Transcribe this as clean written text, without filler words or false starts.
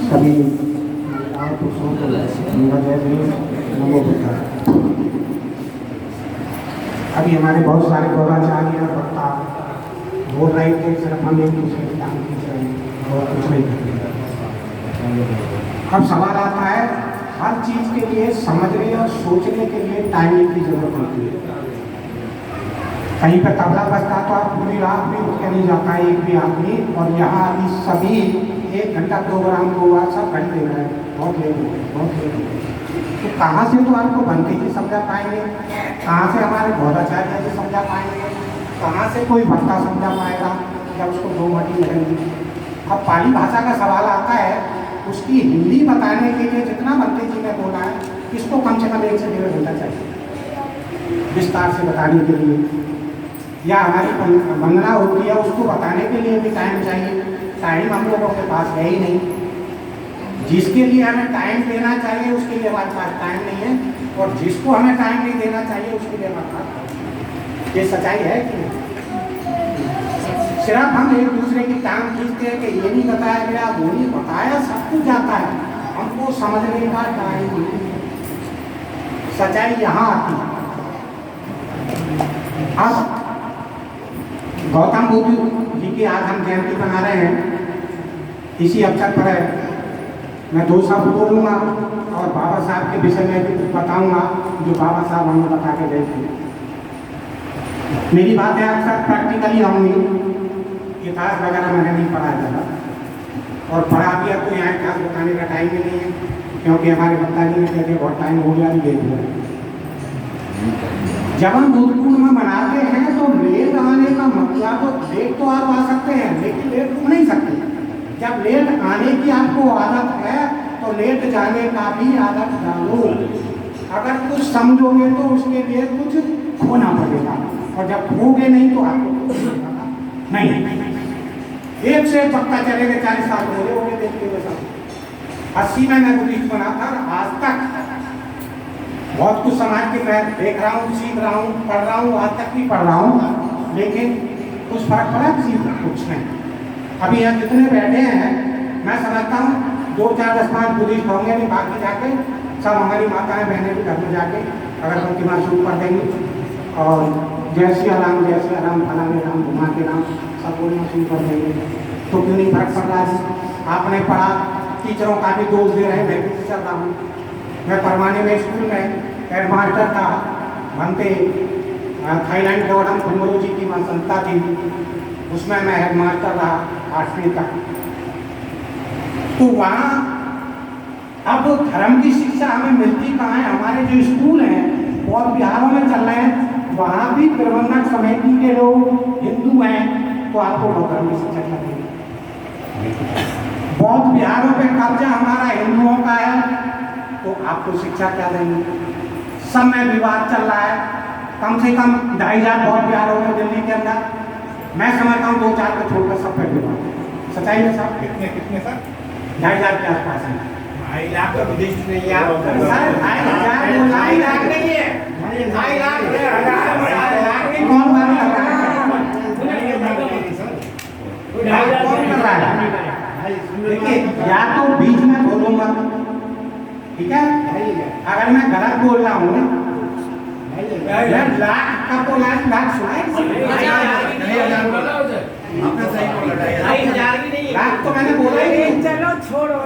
सभी महिलाओं पुरुषों को मेरा जय भीम, नमो बुद्धाय। अभी हमारे बहुत सारे गौराचार्य वक्ता बोल रहे थे, सिर्फ हम एक दूसरे की दान खींच रहे हैं और कुछ नहीं कर रहे। अब सवाल आता है, हर चीज़ के लिए समझने और सोचने के लिए टाइमिंग की जरूरत होती है। कहीं पर तबला बजता तो आप पूरी रात भी उठ के नहीं जाता है एक भी आदमी, और यहाँ अभी सभी 1 घंटा प्रोग्राम को हुआ, सब घंटे दे रहे हैं, बहुत लेट हो गए, बहुत लेट हो गए। तो कहाँ से तो आपको बनते जी समझा पाएंगे, कहाँ से हमारे गौराचार्य जी समझा पाएंगे, कहाँ से कोई भक्ता समझा पाएगा जब उसको 2 मटी लगेंगी। अब पाली भाषा का सवाल आता है, उसकी हिंदी बताने के लिए जितना बनते जी ने बोला है, इसको कम से कम 1 से 1.5 घंटा चाहिए विस्तार से बताने के लिए। या हमारी वंदना होती है, उसको बताने के लिए भी टाइम चाहिए। टाइम हम लोगों के पास है ही नहीं। जिसके लिए हमें टाइम देना चाहिए उसके लिए हमारे पास टाइम नहीं है, और जिसको हमें टाइम नहीं देना चाहिए उसके लिए हमारे पास। ये सच्चाई है कि नहीं? सिर्फ हम एक दूसरे की टांग खींचते हैं कि ये नहीं बताया गया, वो नहीं बताया, सब कुछ जाता है, हमको समझने का टाइम नहीं। सच्चाई यहाँ आती है। अब गौतम बुद्ध जी की आज हम जयंती मना रहे हैं, इसी अवसर पर है मैं 2 शब्द बोलूँगा और बाबा साहब के विषय में भी कुछ बताऊँगा जो बाबा साहब हमें बता के गए थे। मेरी बातें अक्सर प्रैक्टिकली होंगी, इतिहास वगैरह मैंने नहीं पढ़ा ज़्यादा, और पढ़ा भी अब तो यहाँ इतिहास बताने का टाइम ही नहीं है, क्योंकि हमारे पिताजी ने कहते बहुत टाइम हो गया, नहीं देख लिया। जब हम बुद्ध पूर्णिमा मनाते हैं तो लेट आने का मतलब, तो लेट तो आप आ सकते हैं लेकिन लेट रुक नहीं सकते। जब लेट आने की आपको आदत है तो लेट जाने का भी आदत डालो। अगर कुछ समझोगे तो उसके लिए कुछ खोना पड़ेगा, और जब खोगे नहीं तो आपको नहीं। एक से पक्का चलेगा, 40 साल हो गए देखते हुए सब। 80 में मैं बुद्धिस्ट बना था, आज तक बहुत कुछ समाज के मैं देख रहा हूँ, सीख रहा हूँ, पढ़ रहा हूँ, आज तक भी पढ़ रहा हूँ, लेकिन कुछ फर्क पड़ा किसी को? कुछ नहीं। अभी यहाँ जितने बैठे हैं मैं समझता हूँ 2, 4, 10, 5 बुद्धिस्ट होंगे, नहीं बाकी जाके सब हमारी माताएं बहनें भी घर में जाके अगर उनकी बात शुरू कर देंगे और जय श्री राम, जय श्री राम, फलाने राम, घुमा के राम, सब बोलना शुरू कर देंगे, तो क्यों नहीं फर्क पड़ रहा है? आपने पढ़ा, टीचरों का भी दोष दे रहे हैं, मैं भी चल रहा हूँ। मैं परमाने में स्कूल में हेड मास्टर था, बनते थाईलैंड के वडम कुमरो जी की संस्था थी, उसमें मैं हेड मास्टर रहा 8वीं तक। तो वहाँ अब धर्म की शिक्षा हमें मिलती कहाँ है? हमारे जो स्कूल हैं बहुत बिहारों में चल रहे हैं, वहाँ भी प्रबंधक समिति के लोग हिंदू हैं, तो आपको बहुत धर्म की शिक्षा चाहिए। बहुत बिहारों पे कब्जा हमारा हिंदुओं का है, तो आपको शिक्षा क्या देंगे? सब में विवाद चल रहा है, कम से कम 2,500 बहुत बिहारों में दिल्ली के अंदर, मैं समझता हूँ 2-4 को छोड़कर सब पे विवाद। सच्चाई है साहब? कितने सर? 2,500 के आसपास है। 2.5 लाख का विदेश नहीं है सर, 2,500 लाख नहीं है, 2.5 लाख कौन बात कर रहा है? कौन कर रहा है? देखिए, या तो बीच में बोलूंगा, ठीक है? अगर मैं गलत बोल रहा हूँ लाख का तो लाख सुनाए, लाख तो मैंने बोला ही नहीं। चलो छोड़ो,